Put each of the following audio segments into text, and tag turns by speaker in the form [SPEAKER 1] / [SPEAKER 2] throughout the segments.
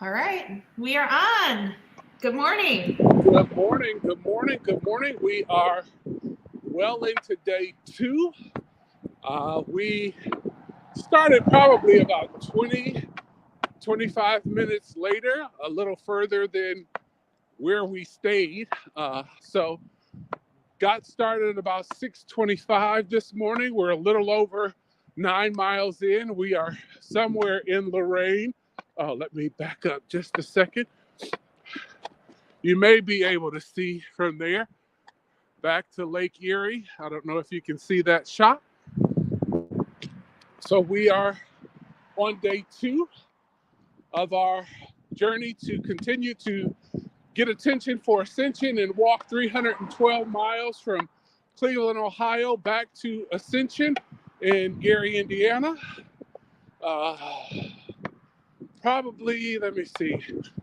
[SPEAKER 1] All right, we are on. Good morning.
[SPEAKER 2] Good morning, good morning, good morning. We are well into day two. We started probably about 20, 25 minutes later, a little further than where we stayed. So got started at about 6:25 this morning. We're a little over 9 miles in. We are somewhere in Lorraine. Oh, let me back up just a second. You may be able to see from there back to Lake Erie. I don't know if you can see that shot. So we are on day two of our journey to continue to get attention for Ascension and walk 312 miles from Cleveland, Ohio back to Ascension in Gary, Indiana. Uh, Probably, let me see,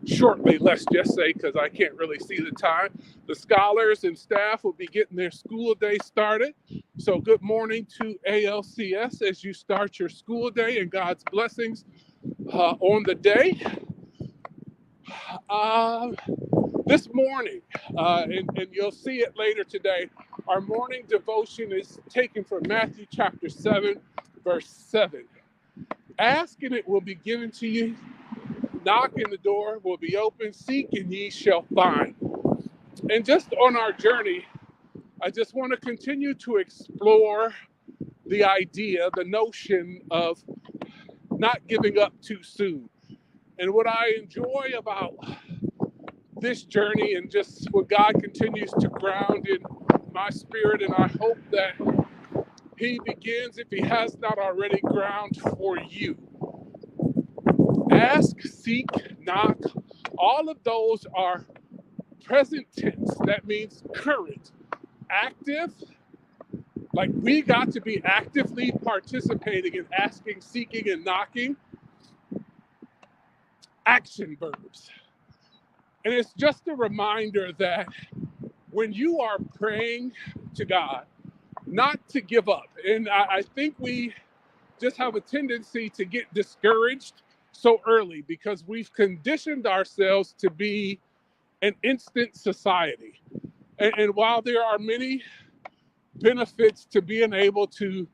[SPEAKER 2] shortly, let's just say, because I can't really see the time. The scholars and staff will be getting their school day started. So, good morning to ALCS as you start your school day and God's blessings on the day. Uh, this morning, and you'll see it later today, our morning devotion is taken from Matthew chapter 7, verse 7. Ask and it will be given to you. Knock and the door will be open. Seek and ye shall find. And just on our journey, I just want to continue to explore the idea, the notion of not giving up too soon. And what I enjoy about this journey and just what God continues to ground in my spirit, and I hope that He begins, if He has not already, ground for you. Ask, seek, knock, all of those are present tense. That means current, active. Like we got to be actively participating in asking, seeking, and knocking. Action verbs. And it's just a reminder that when you are praying to God, not to give up. And I think we just have a tendency to get discouraged so early because we've conditioned ourselves to be an instant society. And while there are many benefits to being able to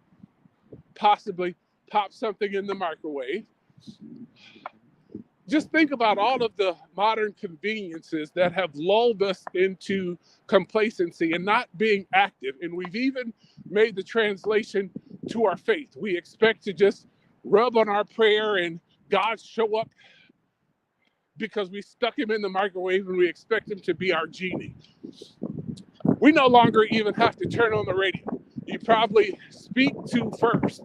[SPEAKER 2] possibly pop something in the microwave, just think about all of the modern conveniences that have lulled us into complacency and not being active. And we've even made the translation to our faith. We expect to just rub on our prayer and God show up because we stuck him in the microwave and we expect him to be our genie. We no longer even have to turn on the radio. You probably speak to first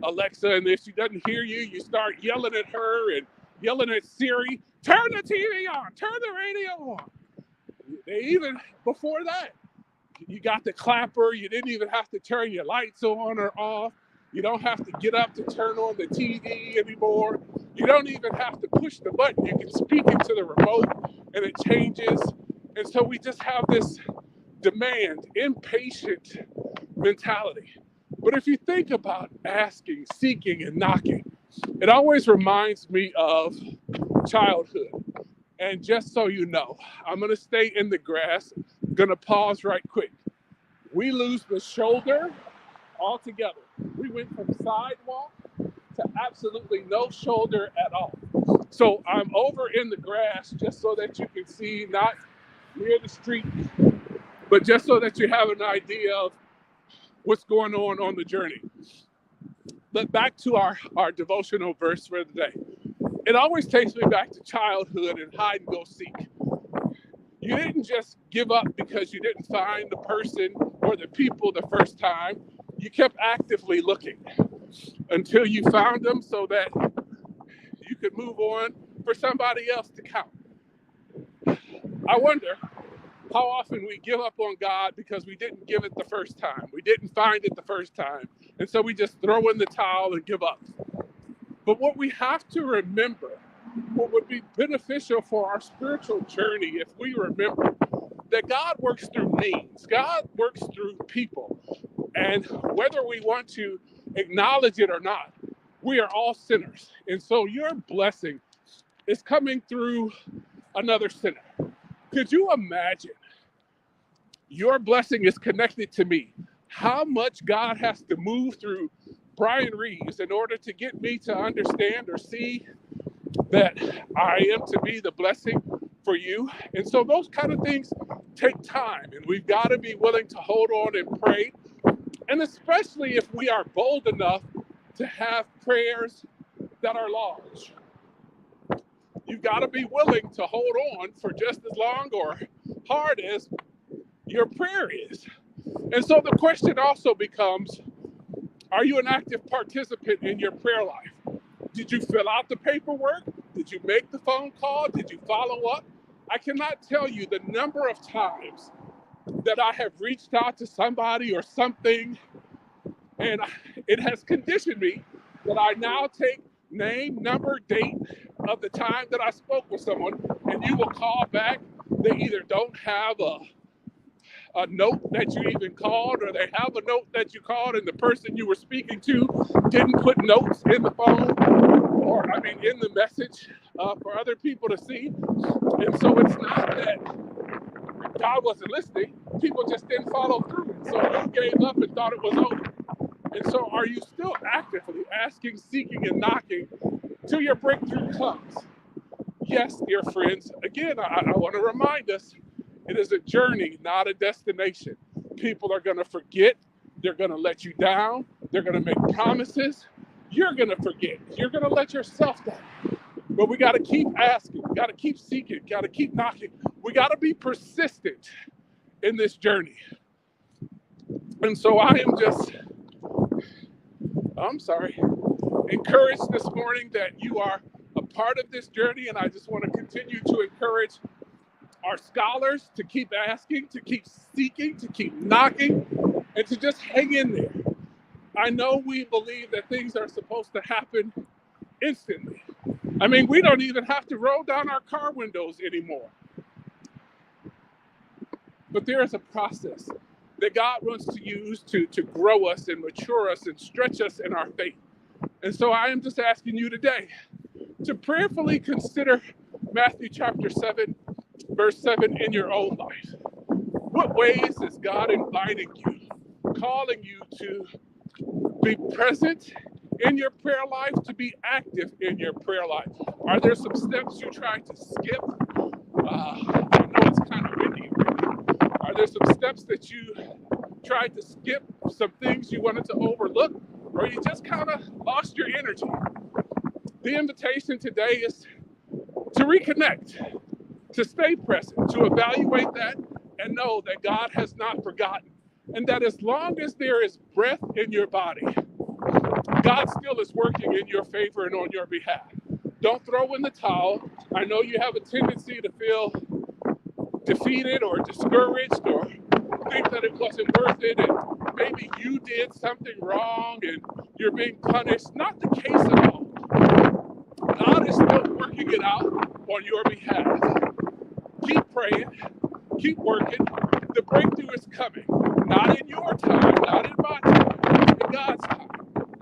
[SPEAKER 2] Alexa, and if she doesn't hear you, you start yelling at her and yelling at Siri, turn the TV on, turn the radio on. They even, before that, you got the clapper. You didn't even have to turn your lights on or off. You don't have to get up to turn on the TV anymore. You don't even have to push the button. You can speak into the remote and it changes. And so we just have this demand, impatient mentality. But if you think about asking, seeking, and knocking, it always reminds me of childhood. And just so you know, I'm going to stay in the grass. I'm going to pause right quick. We lose the shoulder altogether. We went from sidewalk to absolutely no shoulder at all. So I'm over in the grass just so that you can see, not near the street, but just so that you have an idea of what's going on the journey. But back to our devotional verse for the day. It always takes me back to childhood and hide and go seek. You didn't just give up because you didn't find the person or the people the first time. You kept actively looking until you found them so that you could move on for somebody else to count. I wonder how often we give up on God because we didn't give it the first time. We didn't find it the first time. And so we just throw in the towel and give up. But what we have to remember, what would be beneficial for our spiritual journey if we remember that God works through means, God works through people. And whether we want to acknowledge it or not, we are all sinners. And so your blessing is coming through another sinner. Could you imagine your blessing is connected to me? How much God has to move through Brian Reeves in order to get me to understand or see that I am to be the blessing for you. And so those kind of things take time, and we've got to be willing to hold on and pray. And especially if we are bold enough to have prayers that are large. You've got to be willing to hold on for just as long or hard as your prayer is. And so the question also becomes, are you an active participant in your prayer life? Did you fill out the paperwork? Did you make the phone call? Did you follow up? I cannot tell you the number of times that I have reached out to somebody or something, and it has conditioned me that I now take name, number, date of the time that I spoke with someone, and you will call back. They either don't have a note that you even called, or they have a note that you called and the person you were speaking to didn't put notes in the phone, or in the message for other people to see. And so it's not that God wasn't listening, people just didn't follow through. And so you gave up and thought it was over. And so are you still actively asking, seeking, and knocking till your breakthrough comes? Yes, dear friends, again, I want to remind us, it is a journey, not a destination. People are going to forget. They're going to let you down. They're going to make promises. You're going to forget. You're going to let yourself down. But we got to keep asking. We got to keep seeking. Got to keep knocking. We got to be persistent in this journey. And so I am just, encouraged this morning that you are a part of this journey. And I just want to continue to encourage our scholars to keep asking, to keep seeking, to keep knocking, and to just hang in there. I know we believe that things are supposed to happen instantly. We don't even have to roll down our car windows anymore. But there is a process that God wants to use to grow us and mature us and stretch us in our faith. And so I am just asking you today to prayerfully consider Matthew chapter 7, verse 7 in your own life. What ways is God inviting you, calling you to be present in your prayer life, to be active in your prayer life? Are there some steps you tried to skip? I know it's kind of windy. Are there some steps that you tried to skip, some things you wanted to overlook, or you just kind of lost your energy? The invitation today is to reconnect, to stay present, to evaluate that, and know that God has not forgotten. And that as long as there is breath in your body, God still is working in your favor and on your behalf. Don't throw in the towel. I know you have a tendency to feel defeated or discouraged or think that it wasn't worth it and maybe you did something wrong and you're being punished. Not the case at all. God is still working it out on your behalf. Keep praying, keep working. The breakthrough is coming. Not in your time, not in my time, in God's time.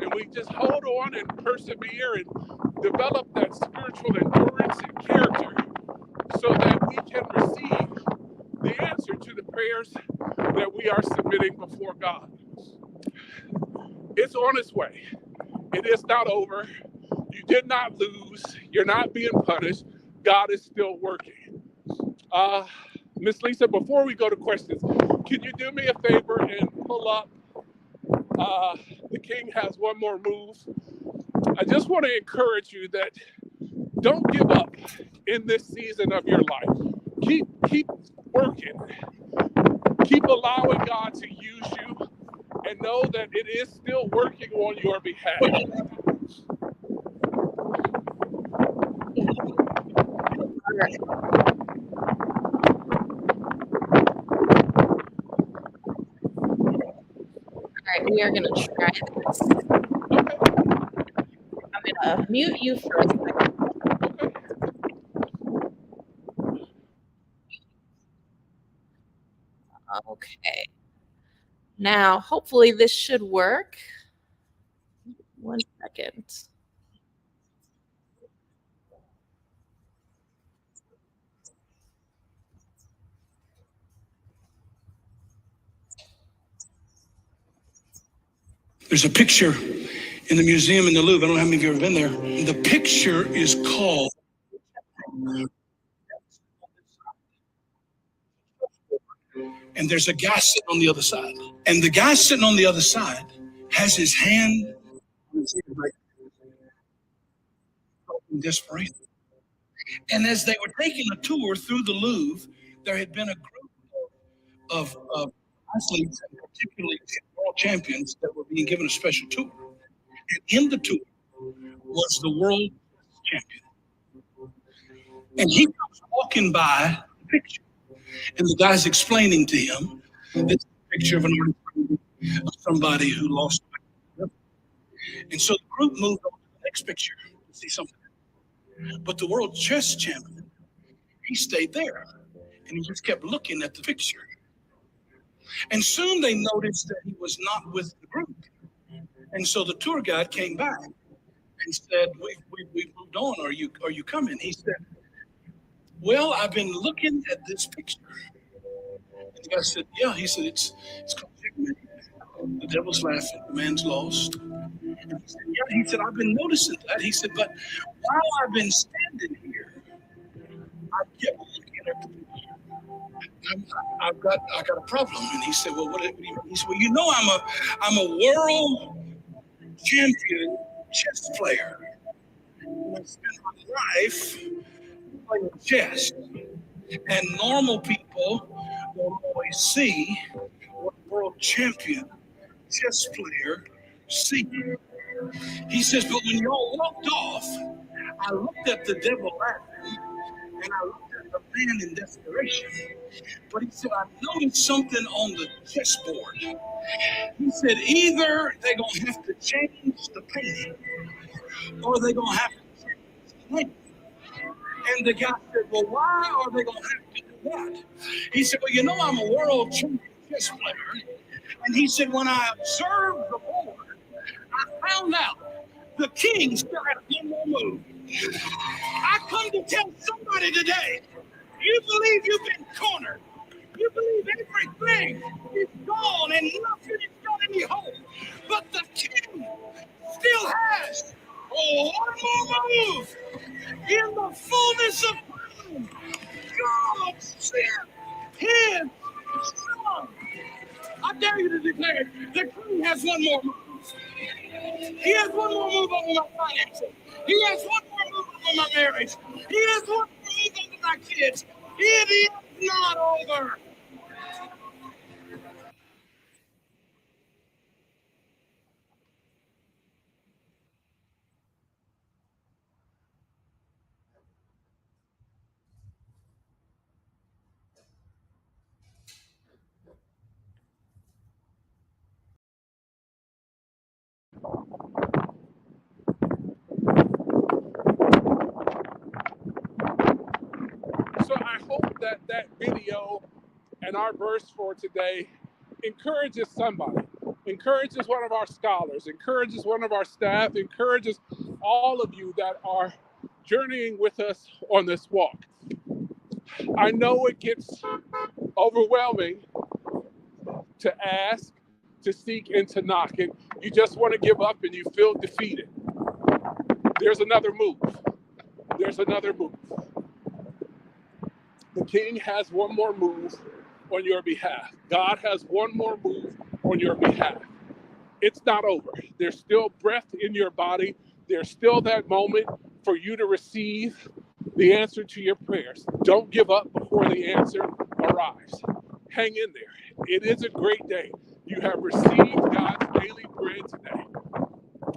[SPEAKER 2] And we just hold on and persevere and develop that spiritual endurance and character so that we can receive the answer to the prayers that we are submitting before God. It's on its way. It is not over. You did not lose. You're not being punished. God is still working. Miss Lisa, before we go to questions, can you do me a favor and pull up The King Has One More Move? I just want to encourage you that don't give up in this season of your life. Keep working. Keep allowing God to use you, and know that it is still working on your behalf.
[SPEAKER 3] All right. We are going to try this. I'm going to mute you for a second. Okay. Now, hopefully this should work. 1 second.
[SPEAKER 4] There's a picture in the museum in the Louvre. I don't know how many of you have ever been there. The picture is called and there's a guy sitting on the other side. And the guy sitting on the other side has his hand in desperation. And as they were taking a tour through the Louvre, there had been a group of athletes, and particularly world champions, that were being given a special tour. And in the tour was the world champion. And he comes walking by the picture. And the guy's explaining to him this is a picture of of somebody who lost. And so the group moved on to the next picture to see something. But the world chess champion, he stayed there. And he just kept looking at the picture. And soon they noticed that he was not with the group. And so the tour guide came back and said, we've moved on. Are you coming? He said, well, I've been looking at this picture. And the guy said, yeah. He said, it's called checkmate. The devil's laughing. The man's lost. And he said, yeah. He said, I've been noticing that. He said, but while I've been standing here, I kept looking at the picture. I've got a problem. And he said, well, what do you mean? He said, well, you know, I'm a world champion chess player. And I spent my life playing chess. And normal people don't always see what world champion chess player see. He says, but when y'all walked off, I looked at the devil laughing, and I looked at the man in desperation. But he said, I noticed something on the chessboard. He said, either they're going to have to change the painting, or they're going to have to change the name. And the guy said, well, why are they going to have to do that? He said, well, you know, I'm a world champion chess player. And he said, when I observed the board, I found out the king still had one more move. I come to tell somebody today, you believe you've been cornered. You believe everything is gone and nothing has got any hope. But the king still has one more move. In the fullness of time, God sent his son. I dare you to declare it. The king has one more move. He has one more move over my finances. He has one more move over my marriage. He has one more move over my kids. It is not over.
[SPEAKER 2] So I hope that video and our verse for today encourages somebody, encourages one of our scholars, encourages one of our staff, encourages all of you that are journeying with us on this walk. I know it gets overwhelming to ask, to seek, and to knock, and you just want to give up and you feel defeated. There's another move. There's another move. The king has one more move on your behalf. God has one more move on your behalf. It's not over. There's still breath in your body. There's still that moment for you to receive the answer to your prayers. Don't give up before the answer arrives. Hang in there. It is a great day. You have received God's daily bread today.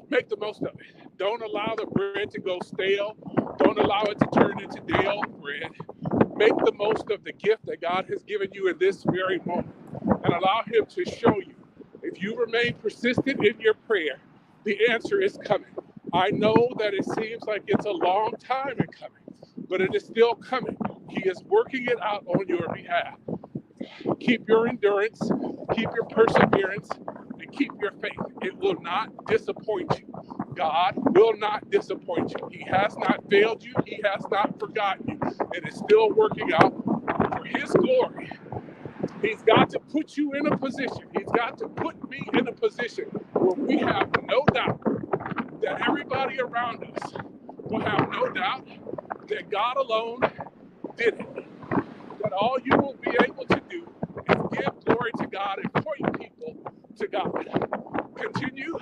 [SPEAKER 2] Make the most of it. Don't allow the bread to go stale. Don't allow it to turn into day old bread. Make the most of the gift that God has given you in this very moment and allow him to show you. If you remain persistent in your prayer, the answer is coming. I know that it seems like it's a long time in coming, but it is still coming. He is working it out on your behalf. Keep your endurance, keep your perseverance, and keep your faith. It will not disappoint you. God will not disappoint you. He has not failed you. He has not forgotten you. It is still working out for his glory. He's got to put you in a position. He's got to put me in a position where we have no doubt that everybody around us will have no doubt that God alone did it. That all you will be able to do is give glory to God and point people to God. Continue,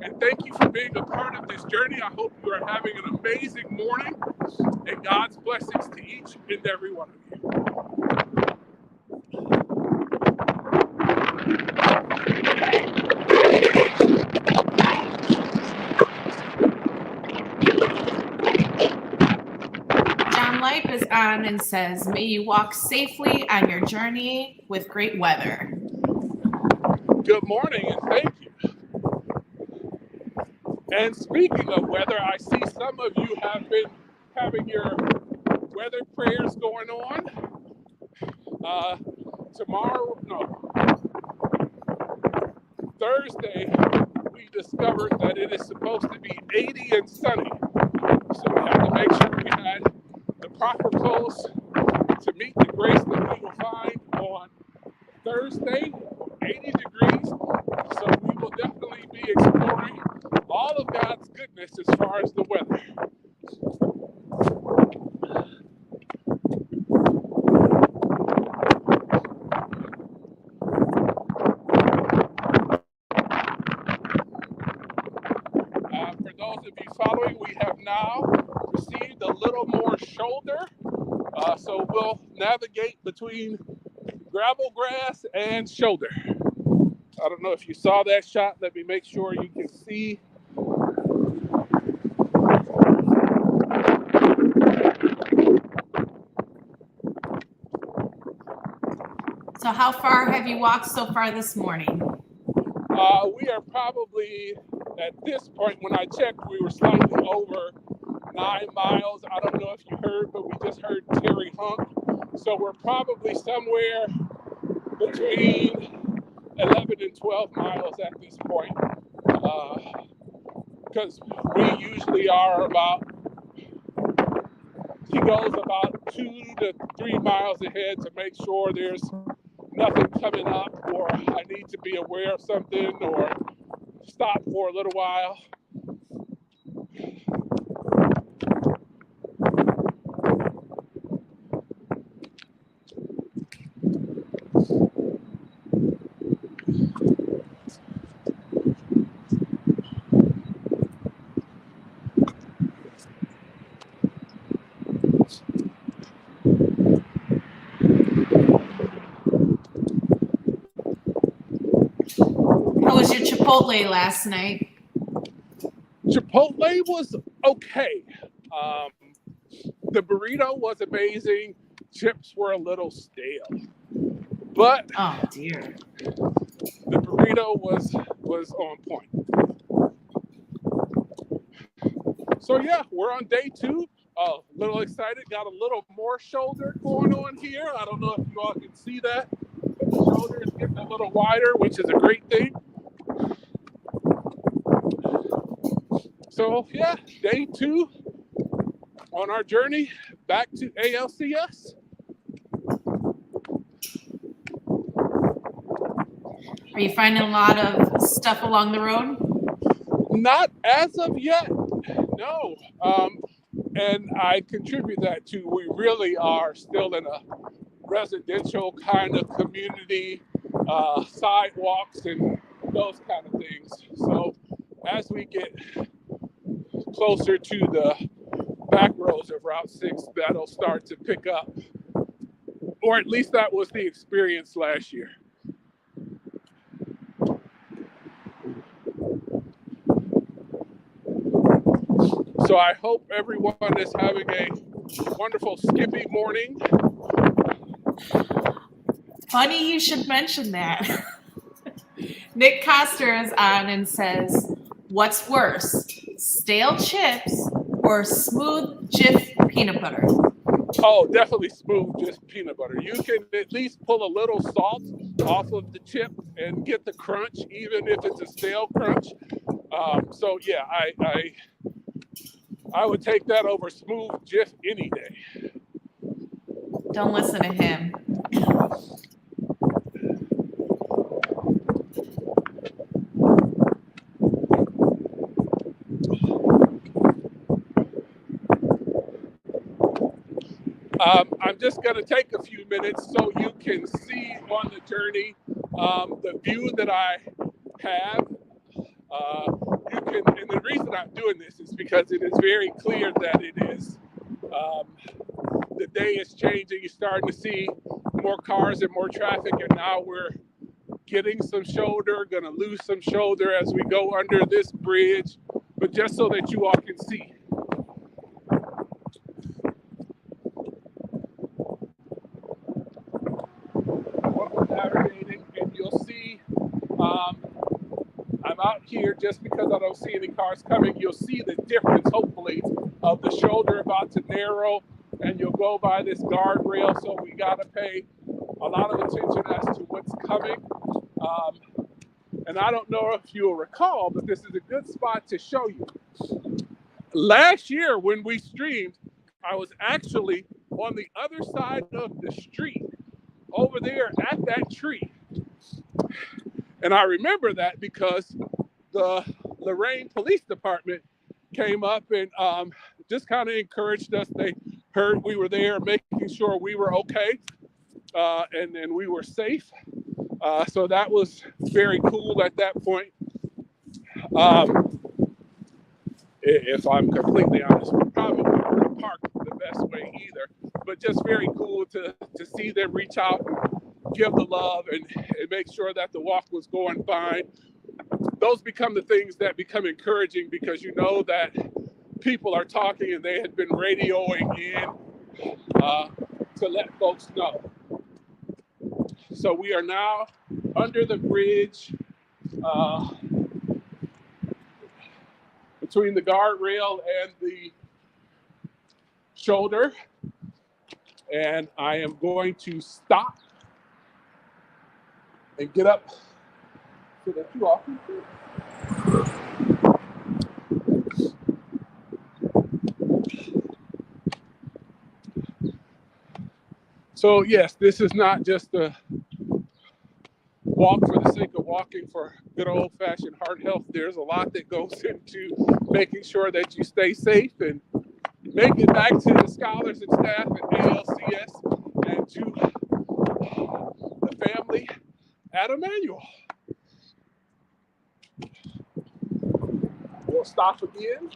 [SPEAKER 2] and thank you for being a part of this journey. I hope you are having an amazing morning, and God's blessings to each and every one of you.
[SPEAKER 1] John Life is on and says, may you walk safely on your journey with great weather.
[SPEAKER 2] Good morning, and thank you. And speaking of weather, I see some of you have been having your weather prayers going on. Thursday, we discovered that it is supposed to be 80 and sunny. So we had to make sure we had the proper clothes to meet the grace that we will find on Thursday, 80 degrees. So we will definitely be exploring all of God's goodness as far as the weather. For those of you following, we have now received a little more shoulder. So we'll navigate between gravel grass and shoulder. I don't know if you saw that shot. Let me make sure you can see.
[SPEAKER 1] So how far have you walked so far this morning?
[SPEAKER 2] We are probably, at this point, when I checked, we were slightly over 9 miles. I don't know if you heard, but we just heard Terry honk. So we're probably somewhere between 11 and 12 miles at this point. Because we usually are he goes about 2 to 3 miles ahead to make sure there's nothing coming up, or I need to be aware of something, or stop for a little while.
[SPEAKER 1] How was your Chipotle last night?
[SPEAKER 2] Chipotle was okay. The burrito was amazing. Chips were a little stale, but
[SPEAKER 1] Oh dear.
[SPEAKER 2] the burrito was on point. So yeah, we're on day 2. A little excited. Got a little more shoulder going on here. I don't know if you all can see that. But the shoulder is getting a little wider, which is a great thing. So yeah, day 2 on our journey back to ALCS.
[SPEAKER 1] Are you finding a lot of stuff along the road?
[SPEAKER 2] Not as of yet, no. And I contribute that to, we really are still in a residential kind of community, sidewalks and those kind of things. So as we get closer to the back roads of Route 6, that'll start to pick up. Or at least that was the experience last year. So I hope everyone is having a wonderful Skippy morning.
[SPEAKER 1] Funny you should mention that. Nick Coster is on and says, what's worse, stale chips or smooth Jif peanut butter?
[SPEAKER 2] Oh, definitely smooth just peanut butter. You can at least pull a little salt off of the chip and get the crunch, even if it's a stale crunch. So yeah, I would take that over smooth Jif any day.
[SPEAKER 1] Don't listen to him.
[SPEAKER 2] I'm just going to take a few minutes so you can see on the journey the view that I have. And the reason I'm doing this is because it is very clear that it is, the day is changing. You're starting to see more cars and more traffic, and now we're getting some shoulder, going to lose some shoulder as we go under this bridge, but just so that you all can see. What we're navigating, and you'll see, I'm out here just because I don't see any cars coming. You'll see the difference, hopefully, of the shoulder about to narrow, and you'll go by this guardrail, so we got to pay a lot of attention as to what's coming. And I don't know if you'll recall, but this is a good spot to show you. Last year when we streamed, I was actually on the other side of the street over there at that tree. And I remember that because the Lorraine Police Department came up and just kind of encouraged us. They heard we were there, making sure we were okay, and we were safe. So that was very cool at that point. If I'm completely honest, we probably wouldn't park the best way either, but just very cool to see them reach out and give the love and make sure that the walk was going fine. Those become the things that become encouraging, because you know that people are talking and they had been radioing in to let folks know. So we are now under the bridge between the guardrail and the shoulder. And I am going to stop and get up so that you all can see. So yes, this is not just a walk for the sake of walking for good old-fashioned heart health. There's a lot that goes into making sure that you stay safe and make it back to the scholars and staff at ALCS and to the family at Emmanuel. We'll stop again.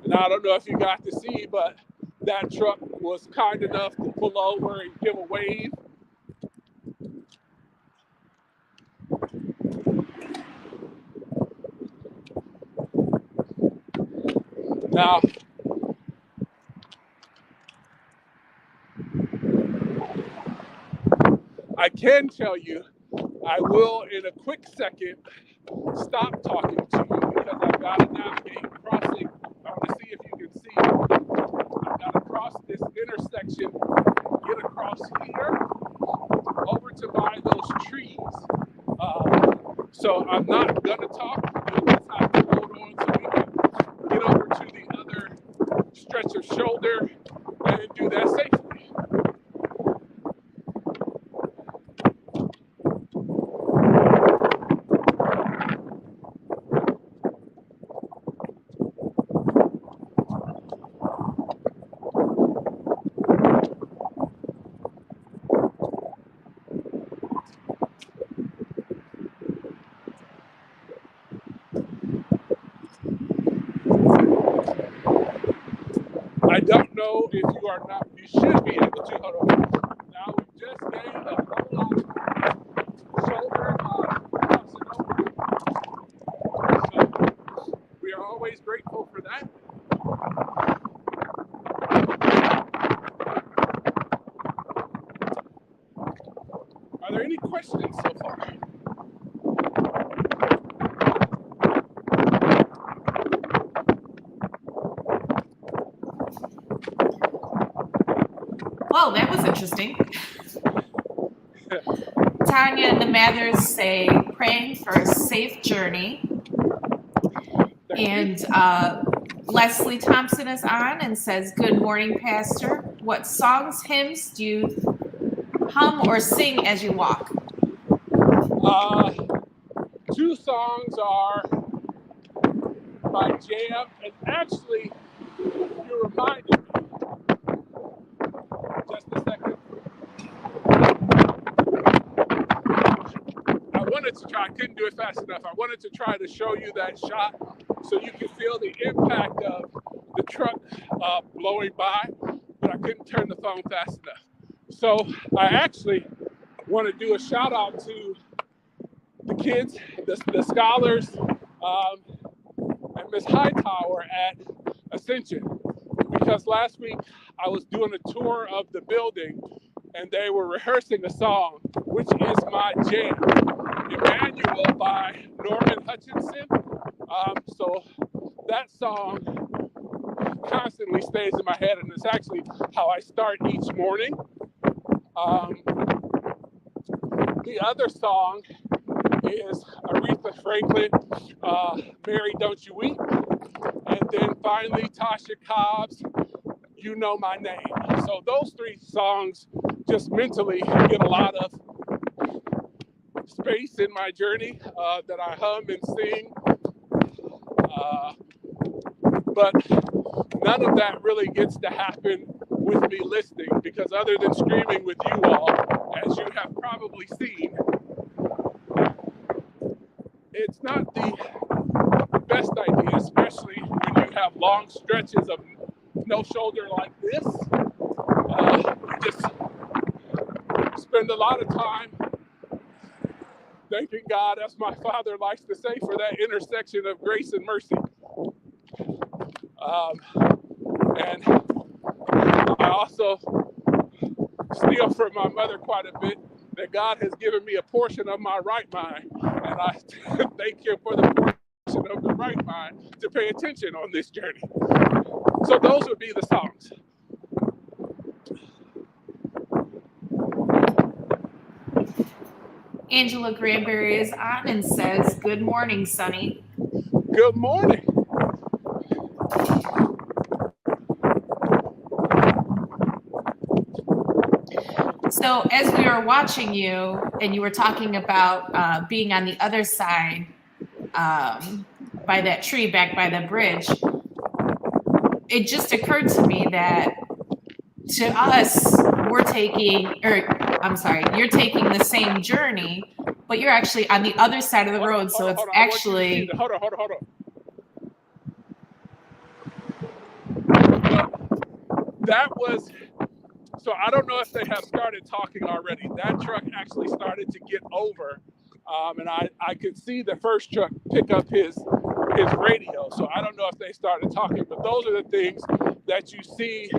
[SPEAKER 2] And I don't know if you got to see, but that truck was kind enough to pull over and give a wave. Now, I can tell you, I will in a quick second stop talking to you because I've got to navigate crossing. I want to see if you can see. I've got to cross this intersection, get across here, over to by those trees. So I'm not going to talk. You'll just have to hold on so we can get over to the other stretch of shoulder and do that safely. I don't know if you are not, you should be able to, hold on. Now we just gained a whole lot of shoulder crossing over. So we are always grateful for that. Are there any questions so far?
[SPEAKER 1] Well, that was interesting. Tanya and the Mathers say, praying for a safe journey. And Leslie Thompson is on and says, good morning, Pastor. What songs, hymns do you hum or sing as you walk?
[SPEAKER 2] Two songs are my jam. And actually, you reminded me, just a second. I couldn't do it fast enough. I wanted to try to show you that shot so you can feel the impact of the truck blowing by, but I couldn't turn the phone fast enough. So I actually want to do a shout out to the kids, the scholars, and Miss Hightower at Ascension, because last week I was doing a tour of the building and they were rehearsing a song, which is my jam, Emmanuel by Norman Hutchinson. So that song constantly stays in my head, and it's actually how I start each morning. The other song is Aretha Franklin, Mary Don't You Weep, and then finally Tasha Cobb's You Know My Name. So those three songs just mentally get a lot of space in my journey that I hum and sing. But none of that really gets to happen with me listening, because other than screaming with you all, as you have probably seen, it's not the best idea, especially when you have long stretches of no shoulder like this. You just spend a lot of time thanking God, as my father likes to say, for that intersection of grace and mercy. And I also steal from my mother quite a bit that God has given me a portion of my right mind, and I thank Him for the portion of the right mind to pay attention on this journey. So those would be the songs.
[SPEAKER 1] Angela Granberry is on and says, "Good morning, Sonny."
[SPEAKER 2] Good morning.
[SPEAKER 1] So as we were watching you and you were talking about being on the other side by that tree back by the bridge, it just occurred to me that to us, you're taking the same journey, but you're actually on the other side of the road. So it's actually...
[SPEAKER 2] Hold on. That was... So I don't know if they have started talking already. That truck actually started to get over, and I could see the first truck pick up his radio. So I don't know if they started talking, but those are the things that you see.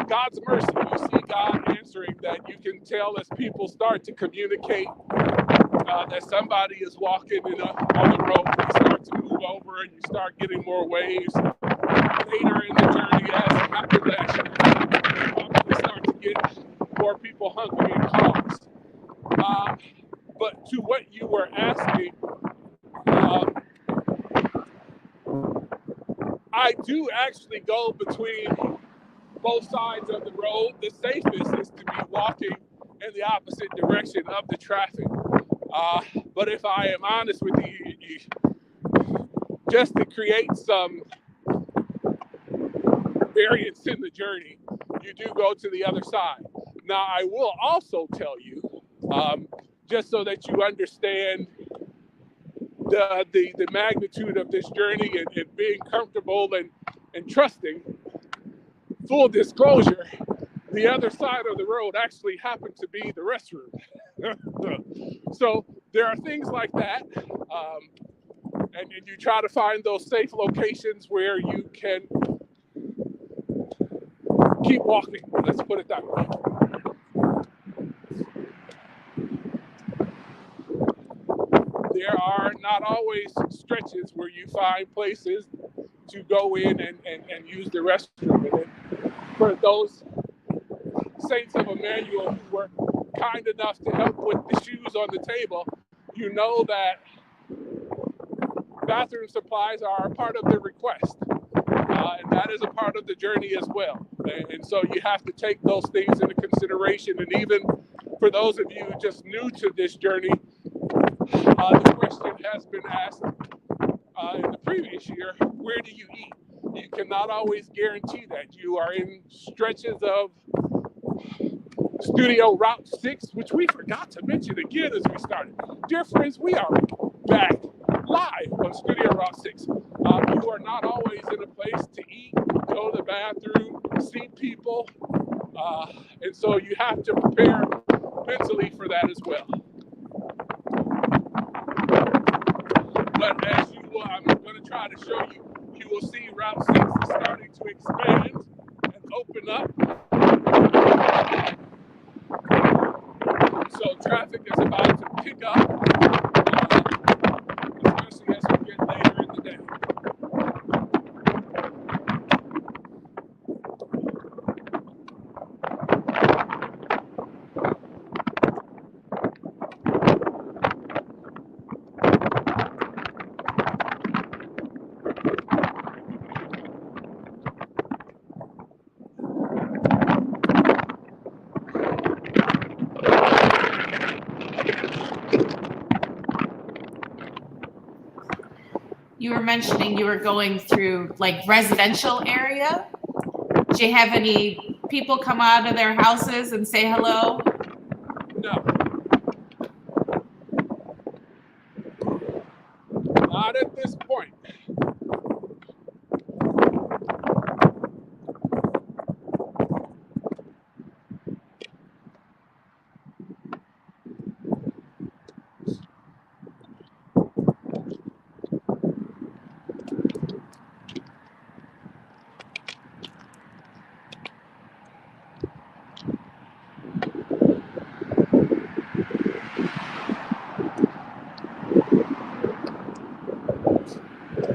[SPEAKER 2] God's mercy. You see God answering, that you can tell as people start to communicate that somebody is walking on the road. They start to move over, and you start getting more waves. Later in the journey, as it happened last year, you probably start to get more people hungry in cars. But to what you were asking, I do actually go between both sides of the road. The safest is to be walking in the opposite direction of the traffic. But if I am honest with you, just to create some variance in the journey, you do go to the other side. Now, I will also tell you, just so that you understand the magnitude of this journey and being comfortable and trusting, full disclosure, the other side of the road actually happened to be the restroom. So there are things like that. And you try to find those safe locations where you can keep walking. Let's put it that way. There are not always stretches where you find places to go in and use the restroom. And for those saints of Emmanuel who were kind enough to help with the shoes on the table, you know that bathroom supplies are a part of the request. And that is a part of the journey as well. And so you have to take those things into consideration. And even for those of you just new to this journey, the question has been asked, in the previous year, where do you eat? You cannot always guarantee that. You are in stretches of Studio Route 6, which we forgot to mention again as we started. Dear friends, we are back live on Studio Route 6. You are not always in a place to eat, go to the bathroom, see people, and so you have to prepare mentally for that as well. But as you will, I'm going to try to show you, you will see Route 6 is starting to expand and open up. So traffic is about to pick up, especially as we get later in the day.
[SPEAKER 1] You were mentioning you were going through like residential area. Do you have any people come out of their houses and say hello?
[SPEAKER 2] No. Not at this point.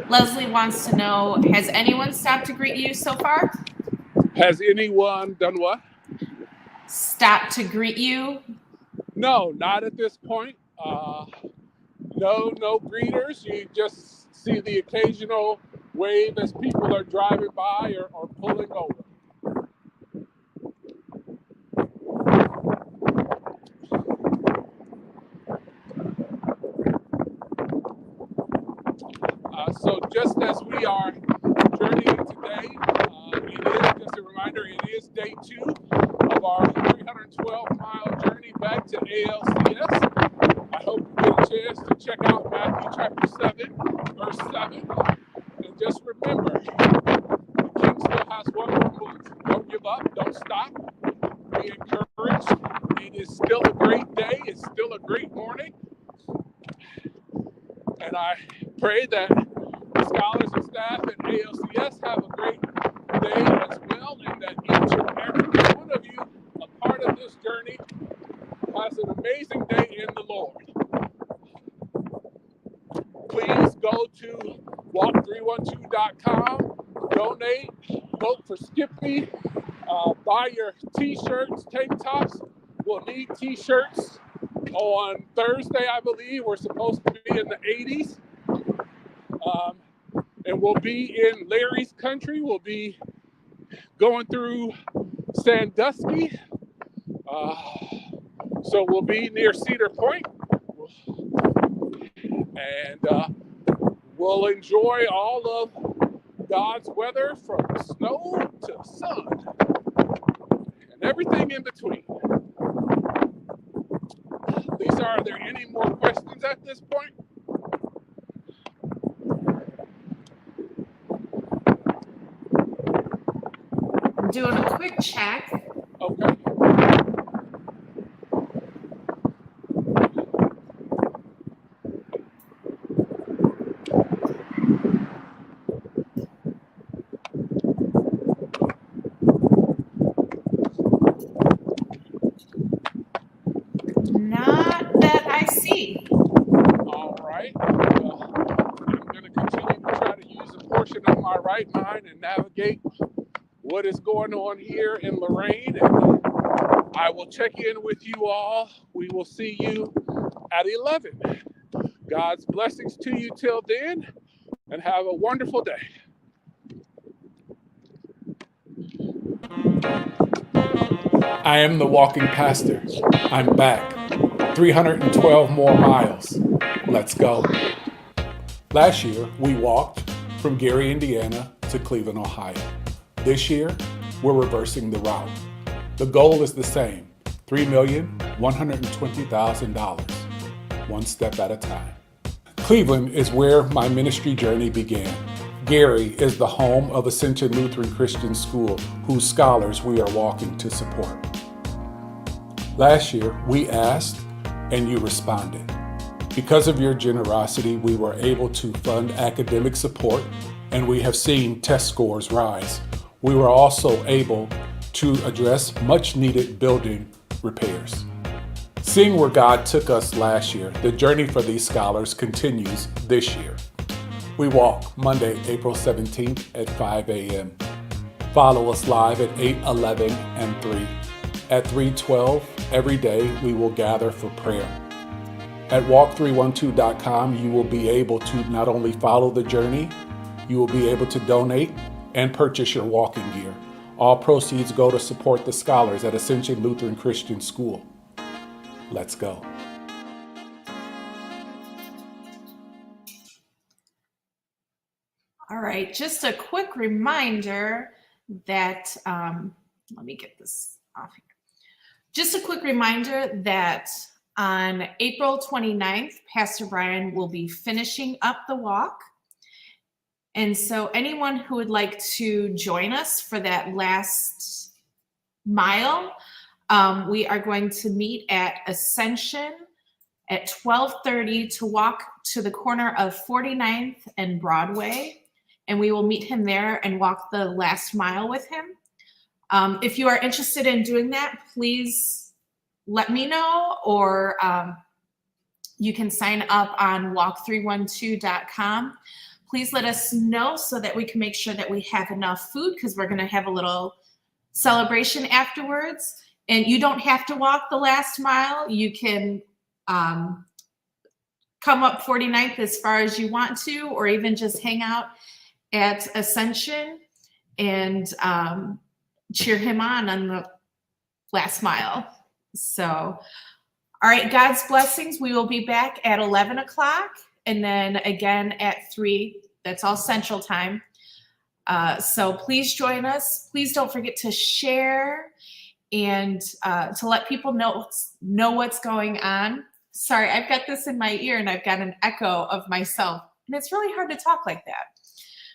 [SPEAKER 1] Leslie wants to know, has anyone stopped to greet you so far?
[SPEAKER 2] Has anyone done what?
[SPEAKER 1] Stopped to greet you?
[SPEAKER 2] No, not at this point. No greeters. You just see the occasional wave as people are driving by or pulling over. So just as we are journeying today, it is just a reminder, it is day 2 of our 312-mile journey back to ALCS. I hope you get a chance to check out Matthew chapter 7, verse 7. And just remember, the King still has one more move. Don't give up. Don't stop. Be encouraged. It is still a great day. It's still a great morning. And I pray that the scholars and staff at ALCS have a great day as well, and that each and every one of you, a part of this journey, has an amazing day in the Lord. Please go to Walk312.com, donate, vote for Skippy, buy your t-shirts, tank tops. We'll need t-shirts on Thursday, I believe. We're supposed to be in the 80s. And we'll be in Larry's country. We'll be going through Sandusky. So we'll be near Cedar Point. And we'll enjoy all of God's weather from snow to sun and everything in between. Lisa, are there any more questions at this point?
[SPEAKER 1] I'm doing a quick check.
[SPEAKER 2] Okay.
[SPEAKER 1] Not that I see.
[SPEAKER 2] All right. I'm going to continue to try to use a portion of my right mind and navigate what is going on here in Lorraine. And I will check in with you all. We will see you at 11. God's blessings to you till then, and have a wonderful day.
[SPEAKER 5] I am the walking pastor. I'm back. 312 more miles. Let's go. Last year, we walked from Gary, Indiana to Cleveland, Ohio. This year, we're reversing the route. The goal is the same, $3,120,000, one step at a time. Cleveland is where my ministry journey began. Gary is the home of Ascension Lutheran Christian School, whose scholars we are walking to support. Last year, we asked and you responded. Because of your generosity, we were able to fund academic support, and we have seen test scores rise. We were also able to address much needed building repairs. Seeing where God took us last year, the journey for these scholars continues this year. We walk Monday, April 17th at 5 a.m. Follow us live at 8, 11, and 3. At 3:12 every day, we will gather for prayer. At Walk312.com, you will be able to not only follow the journey, you will be able to donate and purchase your walking gear. All proceeds go to support the scholars at Ascension Lutheran Christian School. Let's go.
[SPEAKER 1] All right, just a quick reminder that, let me get this off here. Just a quick reminder that on April 29th, Pastor Brian will be finishing up the walk. And so anyone who would like to join us for that last mile, we are going to meet at Ascension at 12:30 to walk to the corner of 49th and Broadway. And we will meet him there and walk the last mile with him. If you are interested in doing that, please let me know, or you can sign up on Walk312.com. Please let us know so that we can make sure that we have enough food, because we're going to have a little celebration afterwards. And you don't have to walk the last mile. You can come up 49th as far as you want to, or even just hang out at Ascension and cheer him on the last mile. So, all right, God's blessings. We will be back at 11 o'clock and then again at 3. That's all Central Time. So please join us. Please don't forget to share and to let people know what's going on. Sorry, I've got this in my ear and I've got an echo of myself. And it's really hard to talk like that.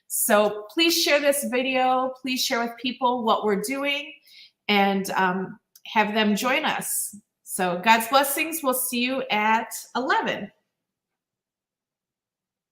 [SPEAKER 1] So please share this video. Please share with people what we're doing and have them join us. So God's blessings. We'll see you at 11.